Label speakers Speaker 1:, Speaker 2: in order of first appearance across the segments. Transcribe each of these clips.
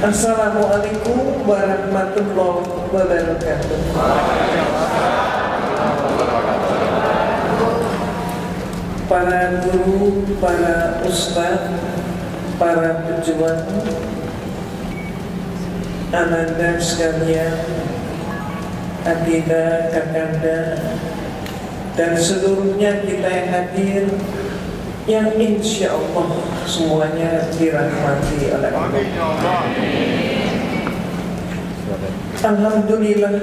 Speaker 1: Assalamualaikum warahmatullahi wabarakatuh. Para guru, para ustadz, para pejuang, ananda sekalian, adinda, kakanda, dan seluruhnya kita yang hadir, yang insya Allah semuanya dirahmati oleh Allah. Alhamdulillah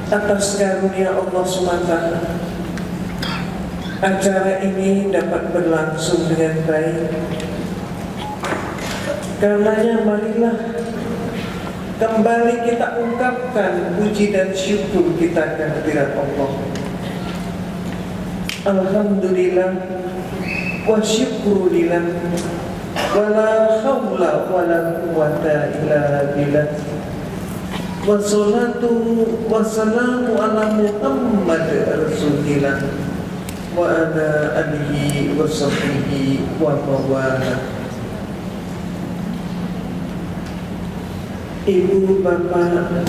Speaker 1: atas karunia Allah SWT, acara ini dapat berlangsung dengan baik. Karenanya marilah kembali kita ungkapkan puji dan syukur kita kehadirat Allah. Alhamdulillah wa syukurillah wa la hawla wa la quwwata illa billah. Wassalatu wassalamu ala Muhammad Rasulillah wa ala alihi wa sahbihi wa mawala. Ibu, bapak,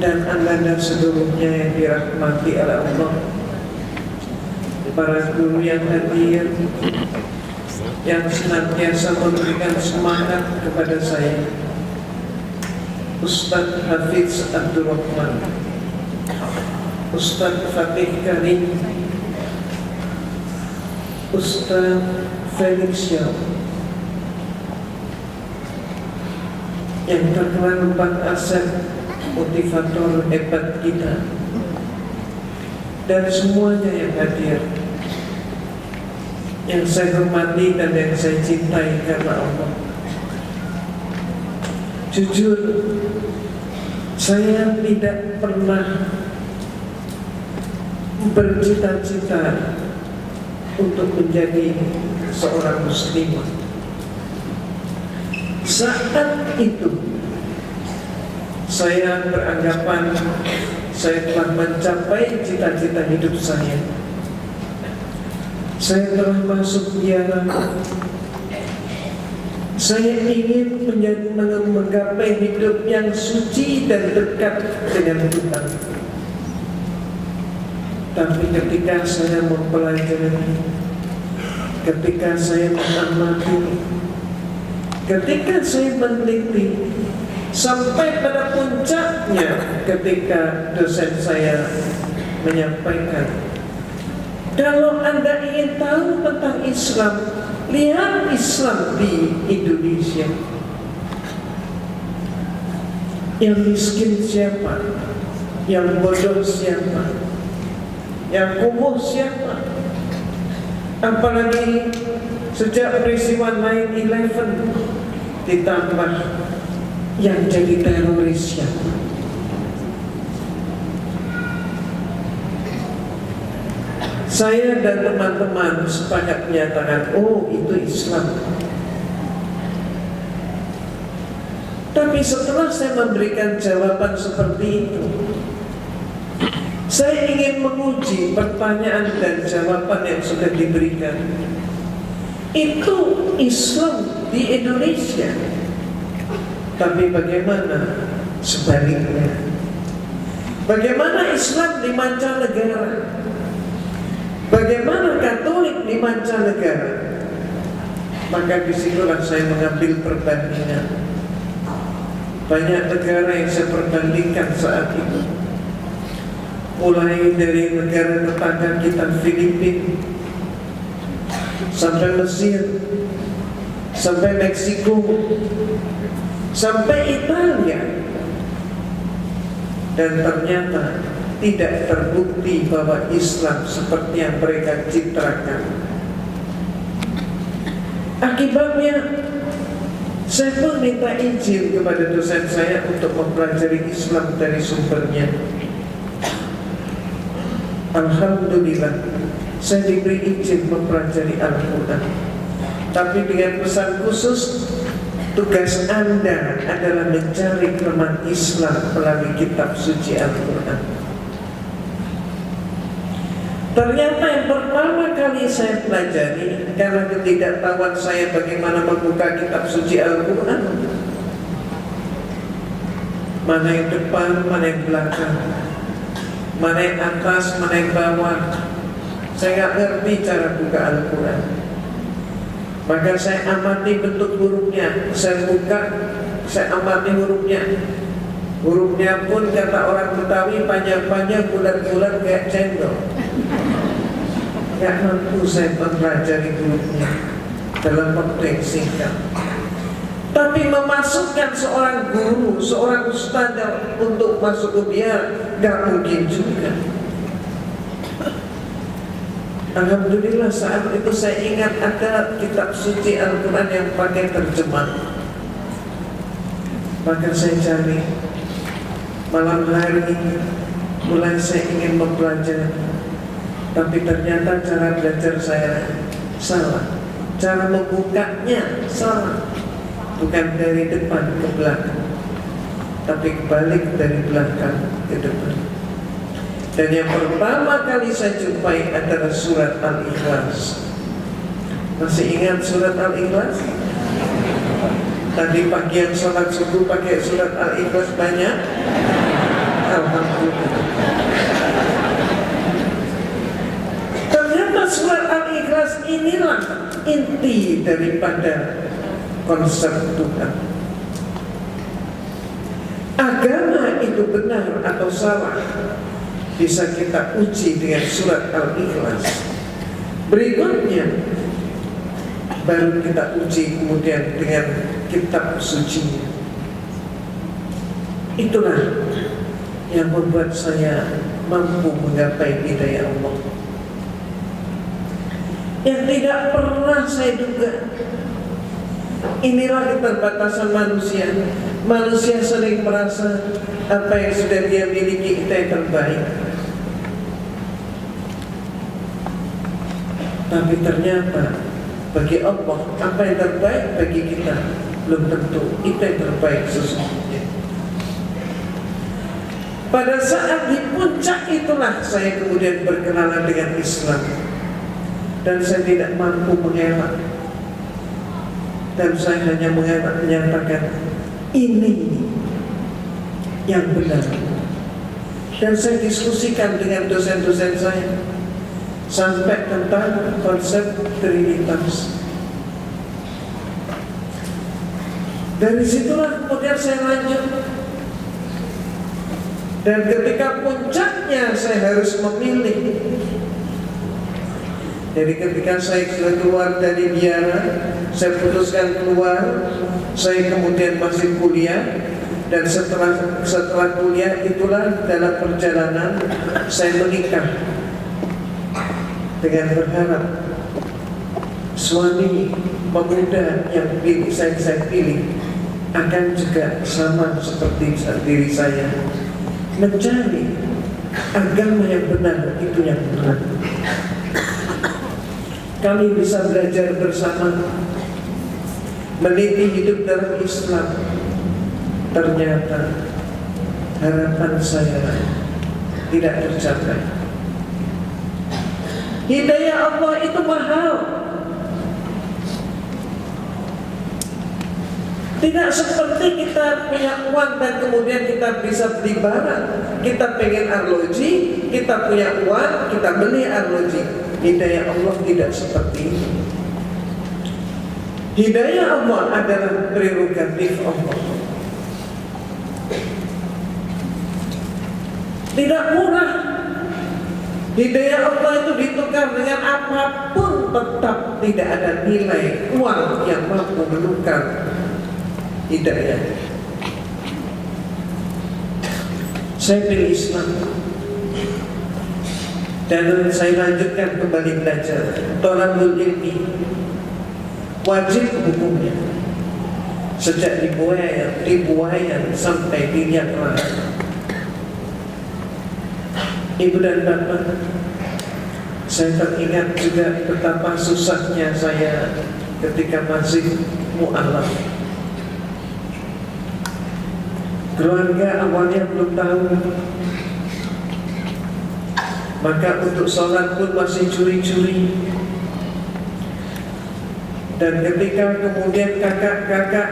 Speaker 1: dan anda seluruhnya yang dirahmati oleh Allah, para guru yang hadir, yang senantiasa memberikan semangat kepada saya, Ustadz Hafiz Abdul Rahman, Ustadz Fatih Karim, Ustadz Felix Syah, yang terkenal Bang Asep, motivator hebat kita, dan semuanya yang hadir, yang saya hormati dan yang saya cintai karena Allah. Jujur, saya tidak pernah bercita-cita untuk menjadi seorang muslimah. Saat itu saya beranggapan saya telah mencapai cita-cita hidup saya. Saya telah masuk biara. Saya ingin menggapai hidup yang suci dan dekat dengan Tuhan. Tapi ketika saya mempelajari, ketika saya mengamati, ketika saya meneliti, sampai pada puncaknya ketika dosen saya menyampaikan, kalau Anda ingin tahu tentang Islam, lihat Islam di Indonesia. Yang miskin siapa? Yang bodoh siapa? Yang kumuh siapa? Apalagi sejak peristiwa 9/11 ditambah yang jadi teroris siapa? Saya dan teman-teman sepakat menyatakan, oh itu Islam. Tapi setelah saya memberikan jawaban seperti itu, saya ingin menguji pertanyaan dan jawaban yang sudah diberikan. Itu Islam di Indonesia. Tapi bagaimana sebaliknya? Bagaimana Islam di mancanegara? Bagaimana Katolik di mancanegara? Maka disitulah saya mengambil perbandingan. Banyak negara yang saya perbandingkan saat itu, mulai dari negara tetangga kita Filipina, sampai Mesir, sampai Meksiko, sampai Italia. Dan ternyata tidak terbukti bahwa Islam seperti yang mereka citrakan. Akibatnya, saya pun minta izin kepada dosen saya untuk mempelajari Islam dari sumbernya. Alhamdulillah, saya diberi izin mempelajari Al-Quran. Tapi dengan pesan khusus, tugas Anda adalah mencari kelemahan Islam melalui kitab suci Al-Quran. Ternyata yang pertama kali saya pelajari, karena ketidaktahuan saya bagaimana membuka kitab suci Al-Quran, mana yang depan, mana yang belakang, mana yang atas, mana yang bawah. Saya nggak ngerti cara buka Al-Quran. Maka saya amati bentuk hurufnya. Saya buka, saya amati hurufnya. Hurufnya pun kata orang Betawi panjang-panjang, bulat-bulat kayak cendol. Gak mampu saya mempelajari hurufnya dalam waktu yang singkat. Tapi memasukkan seorang guru, seorang ustaz untuk masuk ke biara, gak mungkin juga. Alhamdulillah saat itu saya ingat ada kitab suci Al-Quran yang pakai terjemah. Maka saya cari. Malam hari mulai saya ingin mempelajari, tapi ternyata cara belajar saya salah. Cara membukanya salah. Bukan dari depan ke belakang, tapi kebalik dari belakang ke depan. Dan yang pertama kali saya jumpai adalah surat Al-Ikhlas. Masih ingat surat Al-Ikhlas? Tadi pagi yang sholat subuh pakai surat Al-Ikhlas banyak. Alhamdulillah. Ternyata surat Al-Ikhlas inilah inti daripada konsep Tuhan. Agama itu benar atau salah bisa kita uji dengan surat Al-Ikhlas. Berikutnya baru kita uji kemudian dengan kitab suci. Itulah yang membuat saya mampu menggapai hidayah Allah yang tidak pernah saya duga. Inilah keterbatasan manusia. Manusia sering merasa apa yang sudah dia miliki itu yang terbaik. Tapi ternyata bagi Allah apa yang terbaik bagi kita belum tentu itu yang terbaik sesungguhnya. Pada saat di puncak itulah saya kemudian berkenalan dengan Islam. Dan saya tidak mampu mengelak. Dan saya hanya menyatakan ini yang benar. Dan saya diskusikan dengan dosen-dosen saya sampai tentang konsep Trinitas. Dari situlah kemudian saya lanjut. Dan ketika puncaknya saya harus memilih. Jadi ketika saya sudah keluar dari biara, saya putuskan keluar, saya kemudian masih kuliah. Dan setelah kuliah itulah dalam perjalanan saya menikah dengan berharap suami pemuda yang saya pilih akan juga sama seperti diri saya, mencari agama yang benar, itu yang benar. Kami bisa belajar bersama, meniti hidup dalam Islam. Ternyata harapan saya tidak tercapai. Hidayah Allah itu mahal. Tidak seperti kita punya uang dan kemudian kita bisa beli barang. Kita pengen arloji, kita punya uang, kita beli arloji. Hidayah Allah tidak seperti itu. Hidayah Allah adalah prerogatif Allah. Tidak murah. Hidayah Allah itu ditukar dengan apapun, tetap tidak ada nilai uang yang mampu menukar hidayah. Saya pilih Islam. Dan saya lanjutkan kembali belajar Thalabul ilmi wajib hukumnya sejak dibuayan sampai dilihat orang. Ibu dan bapak, saya teringat juga betapa susahnya saya ketika masih mu'alaf. Keluarga awalnya belum tahu. Maka untuk sholat pun masih curi-curi. Dan ketika kemudian kakak-kakak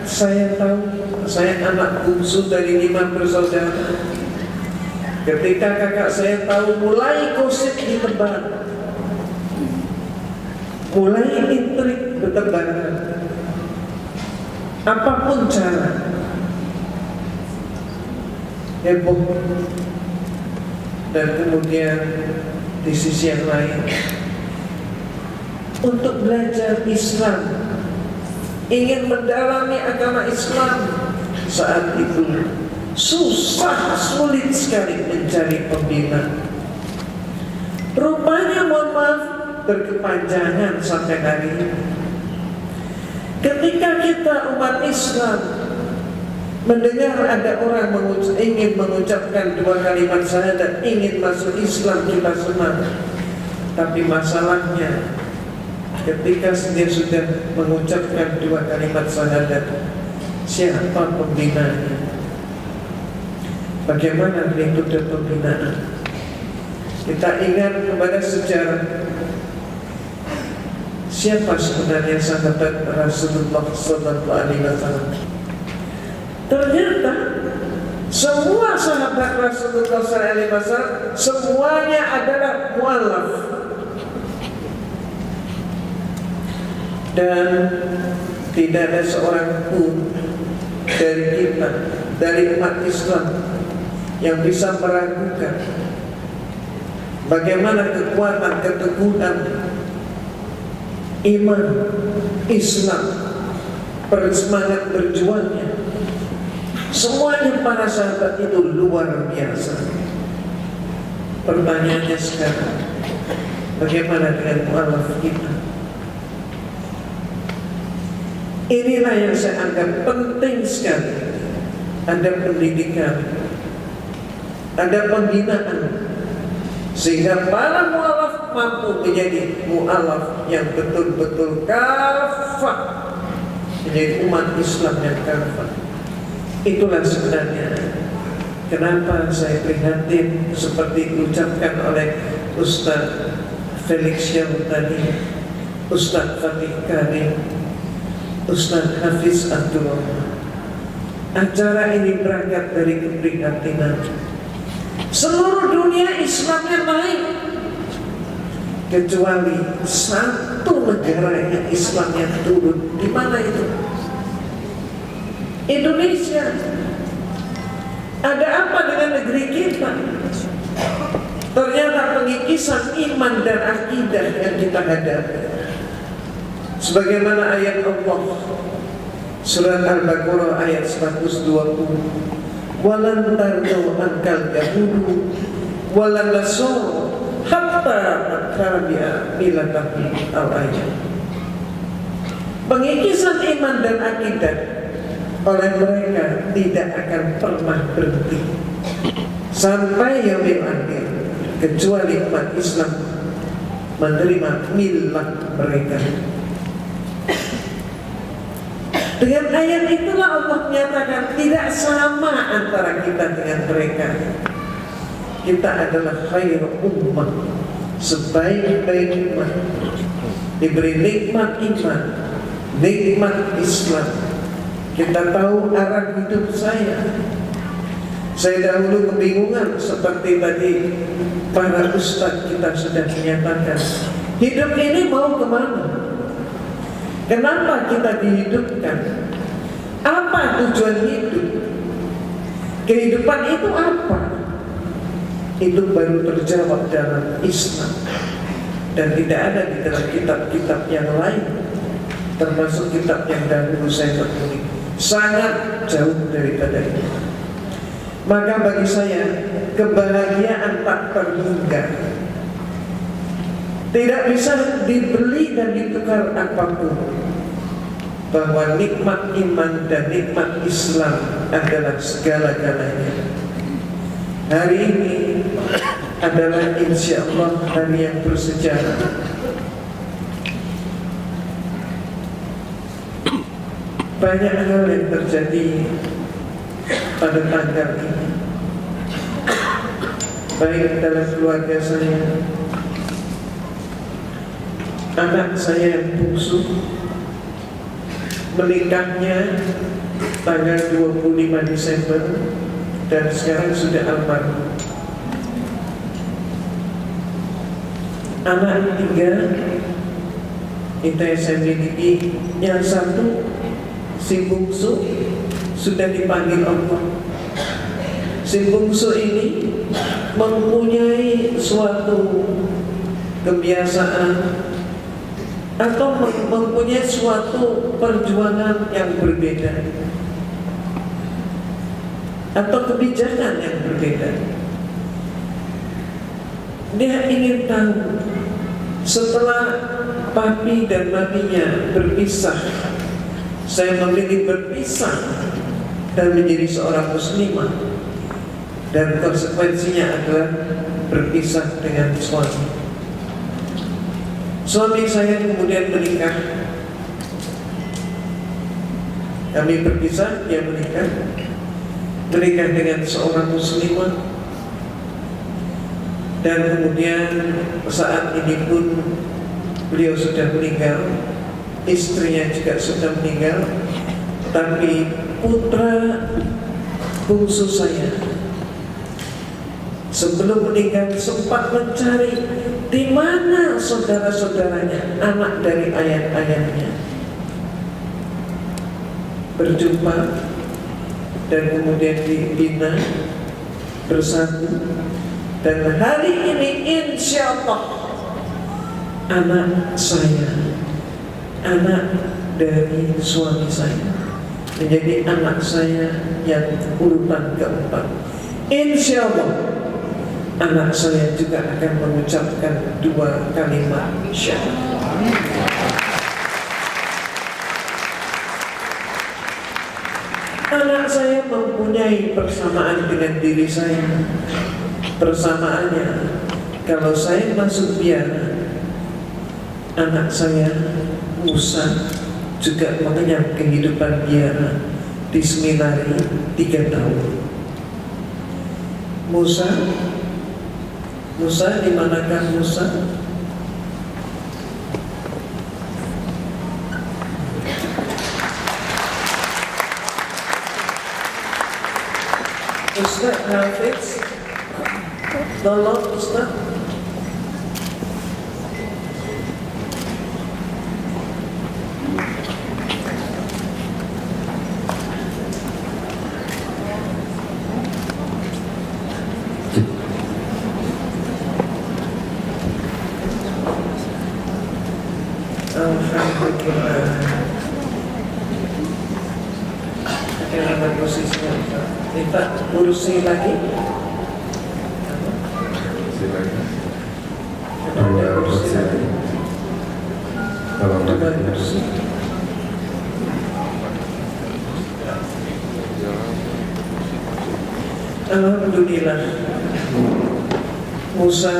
Speaker 1: saya tahu, saya anak bungsu dari 5 bersaudara. Ketika kakak saya tahu, mulai gosip ditebar, mulai intrik bertebaran, apapun cara, heboh. Dan kemudian di sisi yang lain, untuk belajar Islam, ingin mendalami agama Islam, saat itu susah, sulit sekali mencari pembina. Rupanya, mohon maaf, berkepanjangan sampai hari ini. Ketika kita umat Islam mendengar ada orang ingin mengucapkan 2 kalimat syahadat, ingin masuk Islam, kita senang. Tapi masalahnya, ketika dia sudah mengucapkan 2 kalimat syahadat, siapa pembinanya? Bagaimana metode pembinaan? Kita ingat kepada sejarah. Siapa sebenarnya sahabat Rasulullah SAW? Ternyata semua sahabat Rasulullah SAW semuanya adalah mu'alaf. Dan tidak ada seorang pun dari kita, dari umat Islam, yang bisa meragukan bagaimana kekuatan, keteguhan iman Islam, semangat berjuangnya. Semuanya para sahabat itu luar biasa. Pertanyaannya sekarang, bagaimana dengan mu'alaf kita? Inilah yang saya anggap penting sekali. Ada pendidikan, ada pembinaan, sehingga para mu'alaf mampu menjadi mu'alaf yang betul-betul kafah, menjadi umat Islam yang kafah. Itulah sebenarnya kenapa saya prihatin seperti diucapkan oleh Ustaz Felix Syam tadi, Ustaz Fatih Karim, Ustaz Hafiz Abdul Rahman. Acara ini berangkat dari keprihatinan. Seluruh dunia Islamnya naik, kecuali satu negara yang Islamnya turun. Di mana itu? Indonesia. Ada apa dengan negeri kita? Ternyata pengikisan iman dan akidah yang kita hadapi. Sebagaimana ayat Allah surat Al-Baqarah ayat 120, walan tardu ankal yahudu walan nasara hatta tattabi'a millatahum al-ayat. Pengikisan iman dan akidah oleh mereka tidak akan pernah berhenti sampai yaumil akhir, kecuali umat Islam menerima milah mereka. Dengan ayat itulah Allah menyatakan tidak sama antara kita dengan mereka. Kita adalah khairu ummah, sebaik-baik umat, diberi nikmat iman, nikmat Islam. Kita tahu arah hidup saya. Saya dahulu kebingungan, seperti tadi para ustaz kita sudah menyatakan, hidup ini mau kemana? Kenapa kita dihidupkan? Apa tujuan hidup? Kehidupan itu apa? Itu baru terjawab dalam Islam. Dan tidak ada di dalam kitab-kitab yang lain, termasuk kitab yang dahulu saya temui. Sangat jauh daripada itu. Maka bagi saya, kebahagiaan tak terhingga, tidak bisa dibeli dan ditukar apapun. Bahwa nikmat iman dan nikmat Islam adalah segala-galanya. Hari ini adalah insya Allah hari yang bersejarah. Banyak hal yang terjadi pada tanggal ini. baik dalam keluarga saya. Anak saya yang bungsu menikahnya tanggal 25 Desember dan sekarang sudah almarhum. Anak tiga itu yang saya miliki, yang satu si bungsu sudah dipanggil Allah. Si bungsu ini mempunyai suatu kebiasaan atau mempunyai suatu perjuangan yang berbeda atau kebijakan yang berbeda. Dia ingin tahu, setelah papi dan maminya berpisah, saya memilih berpisah dan menjadi seorang muslimah, dan konsekuensinya adalah berpisah dengan suami. Suami saya kemudian menikah. Kami berpisah, dia menikah dengan seorang muslimah. Dan kemudian saat ini pun beliau sudah meninggal, istrinya juga sudah meninggal. Tapi putra bungsu saya sebelum meninggal sempat mencari di mana saudara-saudaranya, anak dari ayah-ayahnya. Berjumpa dan kemudian dibina bersatu. Dan hari ini insya Allah anak saya, anak dari suami saya, menjadi anak saya yang urutan keempat. Insya Allah anak saya juga akan mengucapkan 2 kalimat syahadat. Anak saya mempunyai persamaan dengan diri saya. Persamaannya, kalau saya masuk biara, anak saya Musa juga mengenyam kehidupan biara di seminari 3 tahun. Musa, di manakah Musa? Ustaz Hafiz, tolong Ustaz. Alhamdulillah. Bagaimana posisinya Ustaz? Kita kursi lagi. Ada kursi lagi. Coba kursi. Alhamdulillah, Musa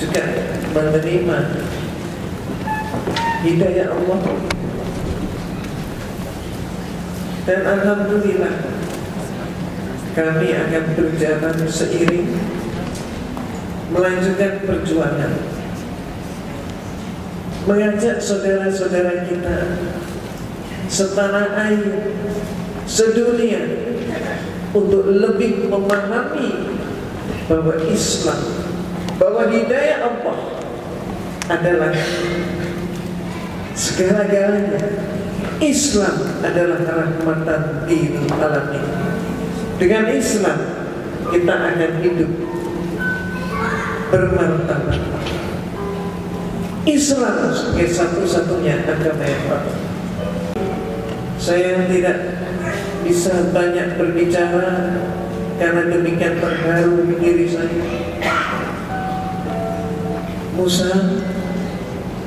Speaker 1: juga menerima hidayah Allah. Dan alhamdulillah kami akan berjalan seiring melanjutkan perjuangan, mengajak saudara-saudara kita setanah air, sedunia untuk lebih memahami bahwa Islam, bahwa hidayah Allah adalah segala-galanya. Islam adalah rahmatan lil alamin. Dengan Islam kita akan hidup bermartabat. Islam sebagai satu-satunya agama yang baik. Saya tidak bisa banyak berbicara karena demikian terharu di diri saya. Musa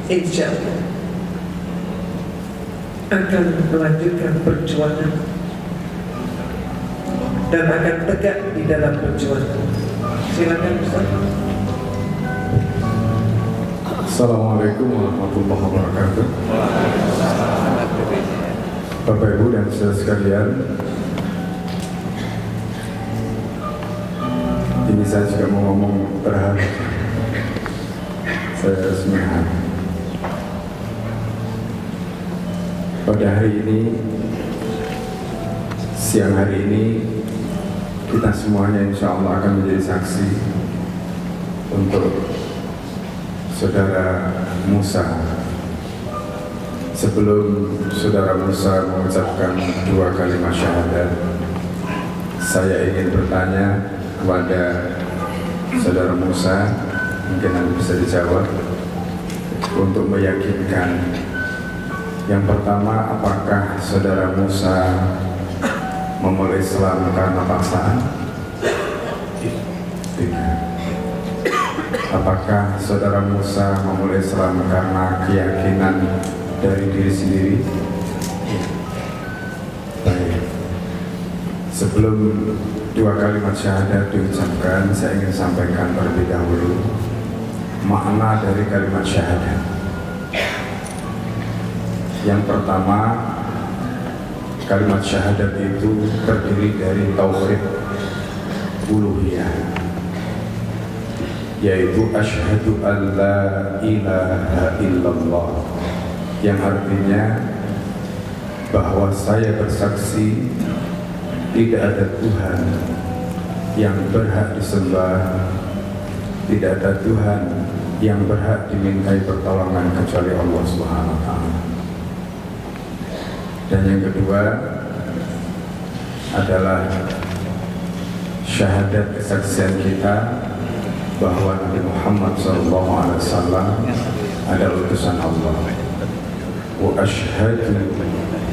Speaker 1: insya Allah akan melanjutkan perjuangan dan akan tegak di dalam perjuangan. Silakan Ustaz.
Speaker 2: Assalamualaikum warahmatullahi wabarakatuh. Bapak Ibu dan saudara sekalian, Ini saya juga mau ngomong terharu. Saya harus menahan. Pada hari ini, siang hari ini, kita semuanya insya Allah akan menjadi saksi untuk Saudara Musa. Sebelum Saudara Musa mengucapkan 2 kalimat syahadat, saya ingin bertanya kepada Saudara Musa, mungkin nanti bisa dijawab, untuk meyakinkan. Yang pertama, apakah Saudara Musa memulai Islam karena paksaan? Tidak. Apakah Saudara Musa memulai Islam karena keyakinan dari diri sendiri? Baik. Sebelum 2 kalimat syahadat diucapkan, saya ingin sampaikan terlebih dahulu makna dari kalimat syahadat. Yang pertama, kalimat syahadat itu terdiri dari tauhid uluhiyah, yaitu asyhadu an la ilaha illallah, yang artinya bahwa saya bersaksi tidak ada Tuhan yang berhak disembah, tidak ada Tuhan yang berhak dimintai pertolongan kecuali Allah Subhanahu wa Ta'ala. Dan yang kedua adalah syahadat kesaksian kita bahwa Nabi Muhammad SAW adalah utusan Allah. Wa asyhadu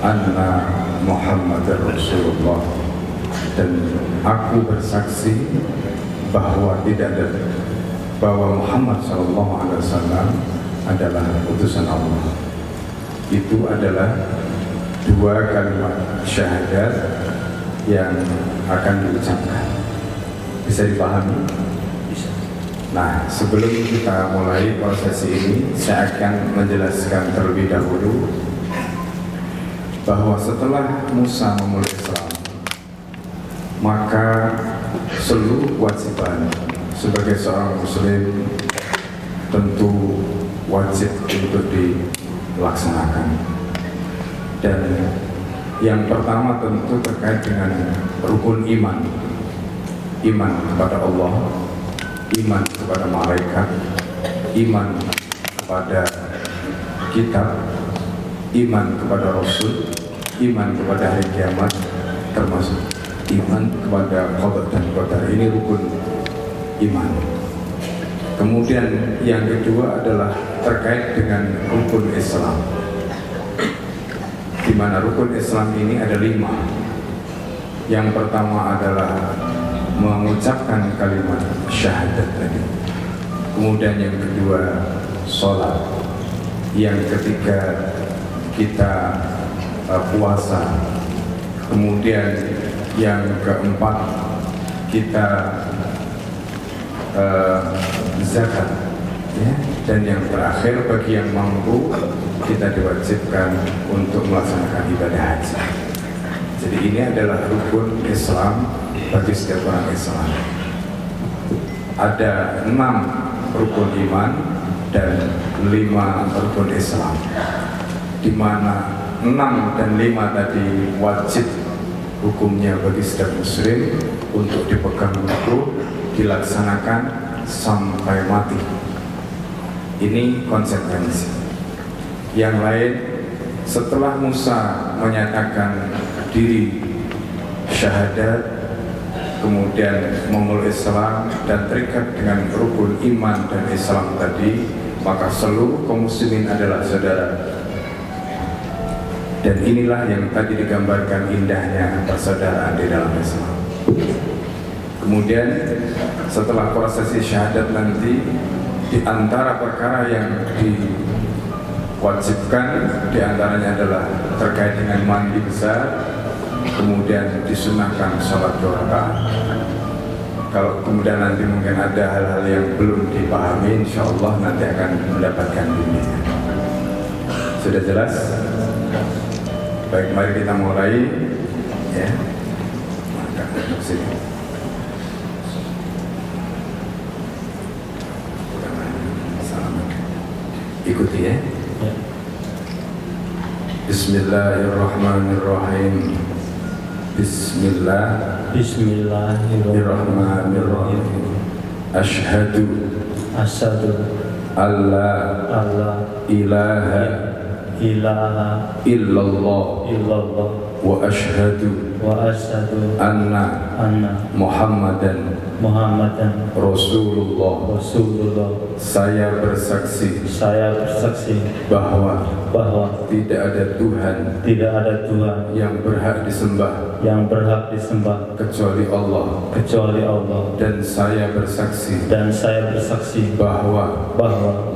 Speaker 2: anna Muhammadar Rasulullah, dan aku bersaksi bahwa Muhammad SAW adalah utusan Allah. Itu adalah 2 kalimat syahadat yang akan diucapkan. Bisa dipahami? Nah, sebelum kita mulai prosesi ini, saya akan menjelaskan terlebih dahulu bahwa setelah Musa memulai Islam, maka seluruh kewajiban sebagai seorang muslim tentu wajib untuk dilaksanakan. Dan yang pertama tentu terkait dengan rukun iman. Iman kepada Allah, iman kepada malaikat, iman kepada kitab, iman kepada Rasul, iman kepada hari kiamat, termasuk iman kepada qada dan qadar. Ini rukun iman. Kemudian yang kedua adalah terkait dengan rukun Islam, di mana rukun Islam ini ada 5. Yang pertama adalah mengucapkan kalimat syahadat tadi. Kemudian yang kedua sholat. Yang ketiga kita puasa. Kemudian yang keempat kita zakat, ya. Dan yang terakhir bagi yang mampu kita diwajibkan untuk melaksanakan ibadah haji. Jadi ini adalah rukun Islam bagi setiap orang Islam. Ada 6 rukun iman dan 5 rukun Islam, di mana 6 dan 5 tadi wajib hukumnya bagi setiap muslim untuk dipegang teguh, dilaksanakan sampai mati. Ini konsekuensi. Yang lain, setelah Musa menyatakan diri syahadat, kemudian memulai Islam dan terikat dengan rukun iman dan Islam tadi, maka seluruh kaum muslimin adalah saudara. Dan inilah yang tadi digambarkan indahnya persaudaraan di dalam Islam. Kemudian setelah prosesi syahadat nanti, di antara perkara yang diwajibkan diantaranya adalah terkait dengan mandi besar, kemudian disunahkan sholat 2 rakaat. Kalau kemudian nanti mungkin ada hal-hal yang belum dipahami, insya Allah nanti akan mendapatkan bimbingan. Sudah jelas? Baik, mari kita mulai, ya. ikuti ya.
Speaker 3: Ya.
Speaker 2: Bismillahirrahmanirrahim. Bismillahirrahmanirrahim. Asyhadu
Speaker 3: Asyhadu
Speaker 2: alla
Speaker 3: alla
Speaker 2: ilaha
Speaker 3: ilaha
Speaker 2: illallah
Speaker 3: illallah
Speaker 2: wa asyhadu
Speaker 3: wa asyhadu
Speaker 2: anna
Speaker 3: anna
Speaker 2: Muhammadan
Speaker 3: Muhammadan
Speaker 2: Rasulullah.
Speaker 3: Rasulullah.
Speaker 2: Saya bersaksi
Speaker 3: Saya bersaksi
Speaker 2: bahwa
Speaker 3: bahwa
Speaker 2: tidak ada Tuhan
Speaker 3: tidak ada Tuhan
Speaker 2: yang berhak disembah
Speaker 3: yang berhak disembah
Speaker 2: kecuali Allah,
Speaker 3: kecuali Allah,
Speaker 2: dan saya bersaksi
Speaker 3: dan saya bersaksi
Speaker 2: bahwa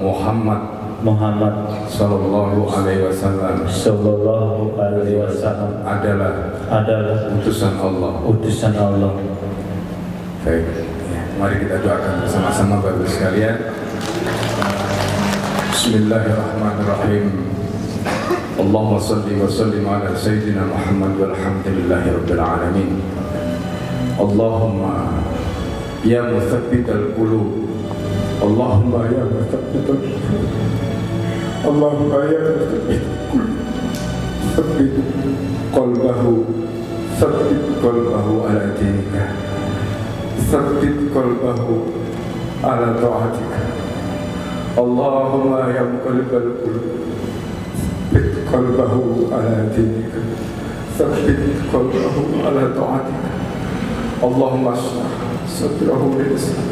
Speaker 2: Muhammad
Speaker 3: Muhammad
Speaker 2: Sallallahu Alaihi Wasallam
Speaker 3: Sallallahu Alaihi Wasallam
Speaker 2: adalah utusan Allah.
Speaker 3: utusan Allah.
Speaker 2: Baik, ya, mari kita doakan bersama-sama Bapak Ibu sekalian. Bismillahirrahmanirrahim. Allahumma salli wa sallim ala Sayyidina Muhammad walhamdulillahi rabbil alamin. Allahumma ya muthabbital qulub, Allahumma ya muthabbital qulub, Allahumma ya muthabbital qulub, thabbit qalbahu ala dinika, thabbit qalbahu ala ta'atika. Allahumma ya muqallibal qulub, thabbit qalbahu ala dinika, thabbit qalbahu ala ta'atika. Allahumma ashrah sadrahu lil Islam,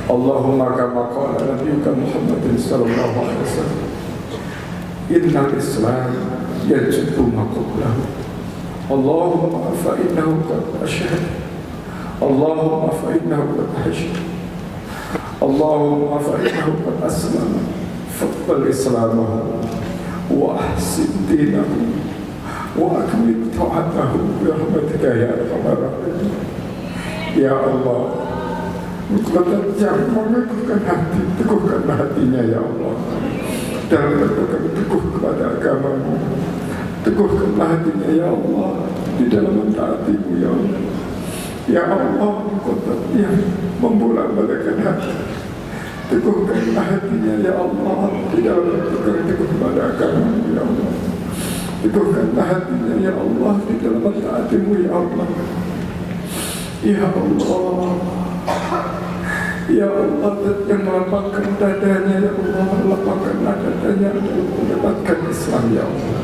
Speaker 2: Allahumma kama qala nabiyyuka Muhammadin sallallahu alaihi wasallam, innal Islam yajibu ma qablahu. Allahumma fa innahu qad ashhad, Allahumma fa innahu qad hashad, Allahumma fa innahu qad aslama, faqbal islamahu wa ahsin dinahu wa akmil ta'atahu bi rahmatika ya arhamar rahimin. Ya Allah, Engkau yang mengukuhkan hati, teguhkanlah hatinya ya Allah, dalam berpegang teguh kepada agama-Mu. Teguhkanlah hatinya ya Allah di dalam mentaati-Mu ya Allah. Ya Allah, Engkau yang membolak-balikkan hati. Teguhkanlah hatinya ya Allah di dalam berpegang teguh kepada agama-Mu ya Allah. Teguhkanlah hatinya ya Allah di dalam mentaati-Mu ya Allah. Ya Allah, ya Allah, yang melapangkan dadanya ya Allah, lapangkanlah dadanya dalam mendapatkan Islam ya Allah.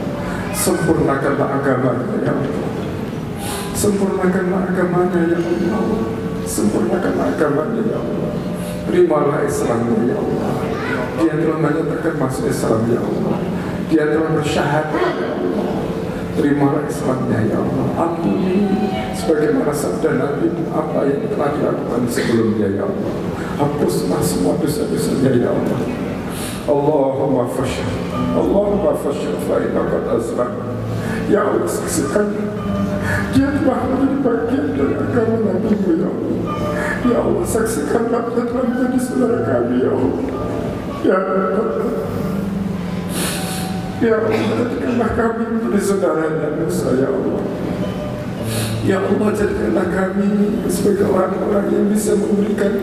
Speaker 2: Sempurnakanlah agamanya ya Allah, sempurnakanlah agamanya ya Allah, sempurnakanlah agamanya ya Allah. Terimalah Islamnya ya Allah. Dia telah menyatakan masuk Islam ya Allah, dia telah bersyahadat ya Allah. Terimalah Islamnya ya Allah. Ampuni sebagaimana sabda Nabi apa yang telah dilakukan sebelumnya ya Allah. Hapuslah semua dosa-dosanya ya Allah. Allahumma fashal, Allahumma fashal fa innaka azlam. Ya Allah, saksikan dia telah menjadi bagian dari agama Nabi-Mu ya Allah. Ya Allah, saksikanlah dia telah menjadi saudara kami ya Allah. Ya Allah, ya Allah, jadikanlah kami menjadi saudaranya Musa ya Allah. Ya Allah, jadikanlah kami sebagai orang-orang yang bisa memberikan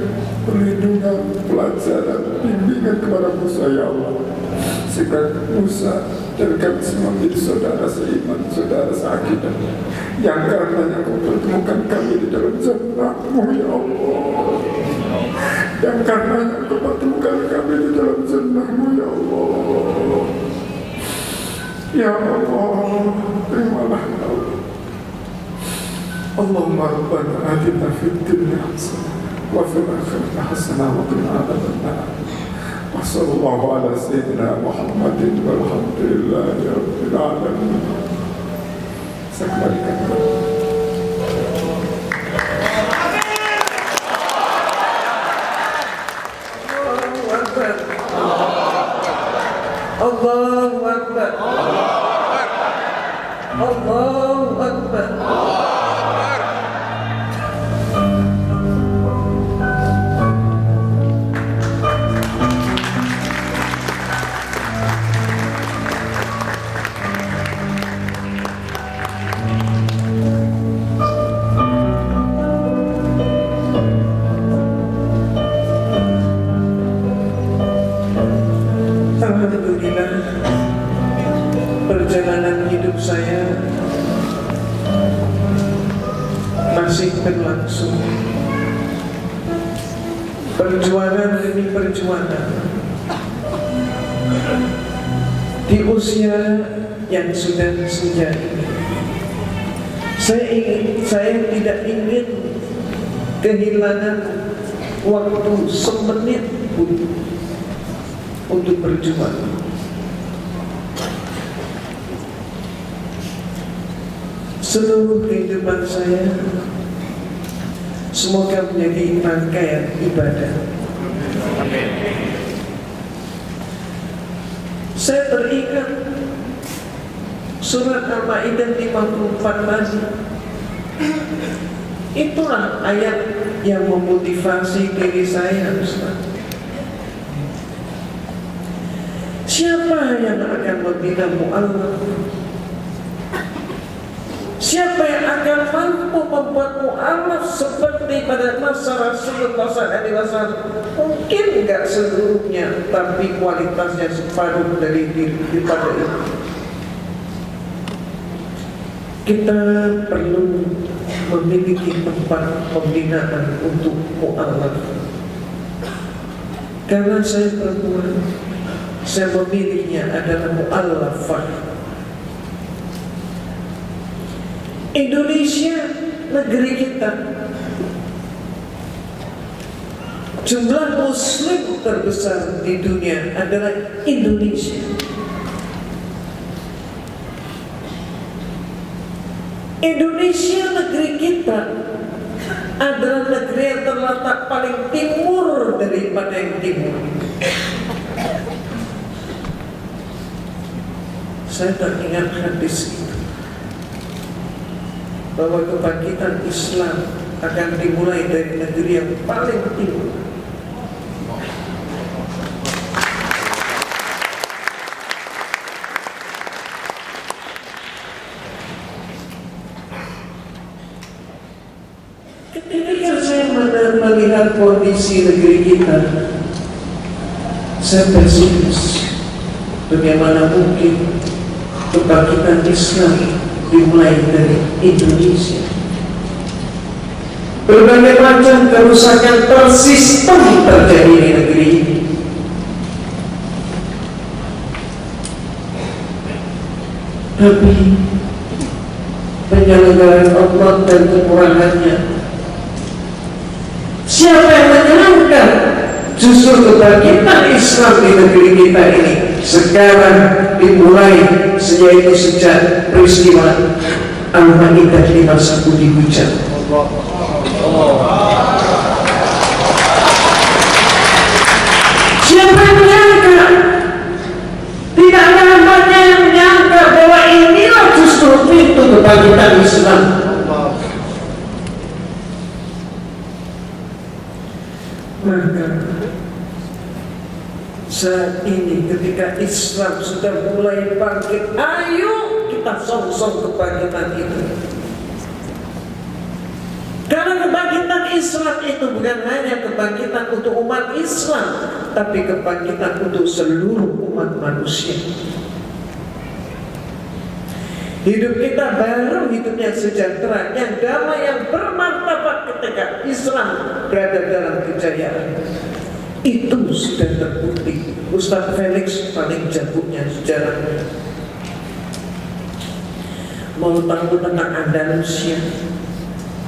Speaker 2: perlindungan, pelajaran, bimbingan kepada Musa ya Allah. Sehingga Musa dan kami semua menjadi saudara seiman, saudara seakidah, yang karenanya Kau pertemukan kami di dalam jannah-Mu ya Allah. Yang karenanya Kau pertemukan kami di dalam jannah-Mu ya Allah. Ya Allah, terimalah ya Allah. Allahumma rabbana atina fid dunya hasanah wa fil akhirati hasanah wa qina adzaban nar. Wa sallallahu ala sayyidina Muhammadin walhamdulillahi rabbil alamin. Saya kembalikan.
Speaker 1: Allahu Akbar. Allahu Akbar. masih berlangsung. Perjuangan demi perjuangan di usia yang sudah senja ini. Saya tidak ingin kehilangan waktu semenit pun untuk berjuang. Seluruh kehidupan saya semoga menjadi rangkaian ibadah. Saya teringat surat Al-Maidah 54 tadi. Itulah ayat yang memotivasi diri saya, Ustaz. Siapa yang akan membina mu'allaf? Siapa yang akan mampu membuat mu'allaf seperti pada masa Rasulullah SAW? Mungkin enggak seluruhnya, tapi kualitasnya separuh daripada itu. Kita perlu memiliki tempat pembinaan untuk mu'allaf. Karena saya perempuan, saya memilihnya adalah mu'allafah. Indonesia, negeri kita, jumlah muslim terbesar di dunia adalah Indonesia. Indonesia, negeri kita, adalah negeri yang terletak paling timur daripada yang timur. Saya teringat hadis itu, bahwa kebangkitan Islam akan dimulai dari negeri yang paling timur. Ketika saya melihat kondisi negeri kita, saya pesimis. Bagaimana mungkin kebangkitan Islam dimulai dari Indonesia? Berbagai macam kerusakan tersistem terjadi di negeri ini. Tapi penyelenggaraan Allah dan kemurahannya, siapa yang menyangka justru kebangkitan Islam di negeri kita ini sekarang dimulai, yaitu sejak peristiwa Al-Maidah 51 dihujat. Siapa yang menyangka? Tidak ada hambanya yang menyangka bahwa inilah justru pintu kebangkitan Islam. Maka saat ini ketika Islam sudah mulai bangkit, ayo kita song-song kebangkitan itu. Karena kebangkitan Islam itu bukan hanya kebangkitan untuk umat Islam, tapi kebangkitan untuk seluruh umat manusia. Hidup kita baru hidup yang sejahtera, yang damai, yang bermartabat ketika Islam berada dalam kejayaan. Itu sudah terbukti. Ustaz Felix paling jagonya sejarahnya. Mau tahu tentang Andalusia,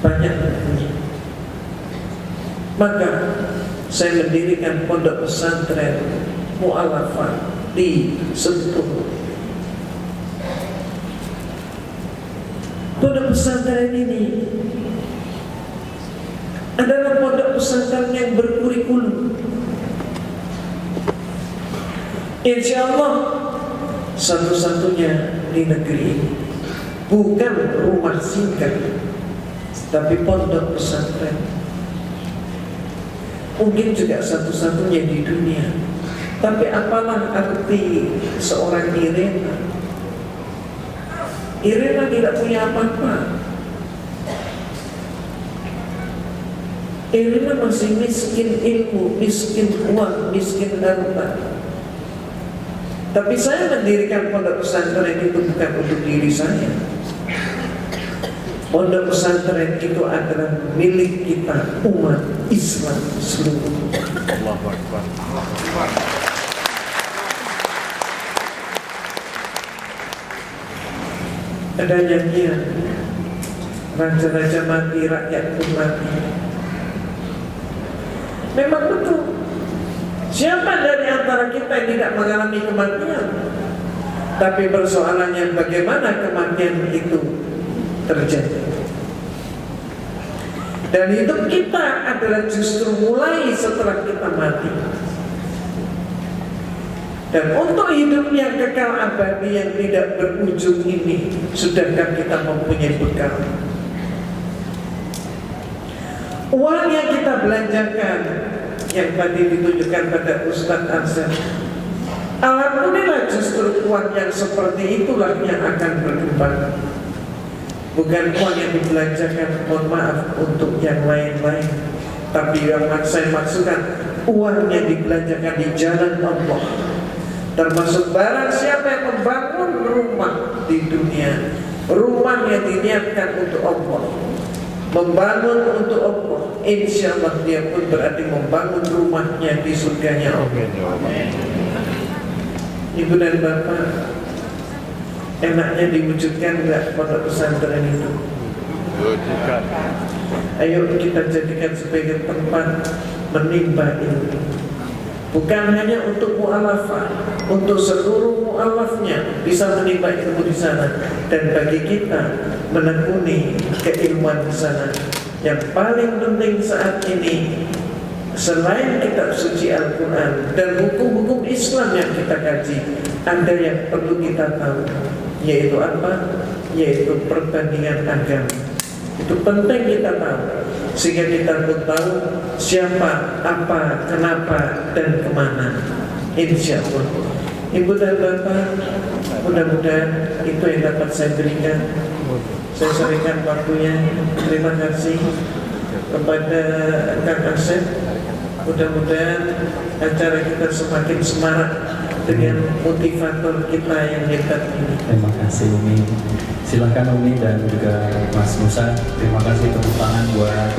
Speaker 1: banyak bukunya. Maka saya mendirikan pondok pesantren Mu'allafah di Sentul. Pondok pesantren ini adalah pondok pesantren yang berkurikulum. Insya Allah satu-satunya di negeri ini. Bukan rumah singgah, tapi pondok pesantren. Mungkin juga satu-satunya di dunia. Tapi apalah arti seorang Irena? Irena tidak punya apa-apa. Irena masih miskin ilmu, miskin uang, miskin harta. Tapi saya mendirikan pondok pesantren itu bukan untuk diri saya. Pondok pesantren itu adalah milik kita umat Islam seluruh. Ada nyanyian, raja-raja mati, rakyat pun mati. Memang betul. Siapa dari antara kita yang tidak mengalami kematian? Tapi persoalannya bagaimana kematian itu terjadi. Dan hidup kita adalah justru mulai setelah kita mati. Dan untuk hidup yang kekal abadi yang tidak berujung ini, sudahkah kita mempunyai bekal? Uang yang kita belanjakan, yang tadi ditunjukkan pada Ustadz Arsad, alhamdulillah justru uang yang seperti itulah yang akan berkembang. Bukan uang yang dibelanjakan, mohon maaf, untuk yang lain-lain. Tapi yang saya maksudkan, uang yang dibelanjakan di jalan Allah. Termasuk barang siapa yang membangun rumah di dunia, rumah yang diniatkan untuk Allah, membangun untuk Allah, insya Allah dia pun berarti membangun rumahnya di surganya Allah. Ibu dan Bapak, enaknya diwujudkan enggak pondok pesantren itu? Ayo kita jadikan sebagai tempat menimba ilmu. Bukan hanya untuk mu'alafah, untuk seluruh mu'alafnya bisa menimba ilmu di sana. Dan bagi kita menekuni keilmuan di sana. Yang paling penting saat ini, selain kitab suci Al-Quran dan hukum-hukum Islam yang kita kaji, ada yang perlu kita tahu, yaitu apa? Yaitu perbandingan agama. Itu penting kita tahu, sehingga kita pun tahu siapa, apa, kenapa, dan kemana. Insya Allah. Ibu dan Bapak, mudah-mudahan itu yang dapat saya berikan. Saya sampaikan waktunya. Terima kasih kepada Kang Asep. Mudah-mudahan acara kita semakin semarak dengan motivator kita yang hebat ini.
Speaker 3: Terima kasih Umi. Silakan Umi dan juga Mas Musa. Terima kasih tepuk tangan buat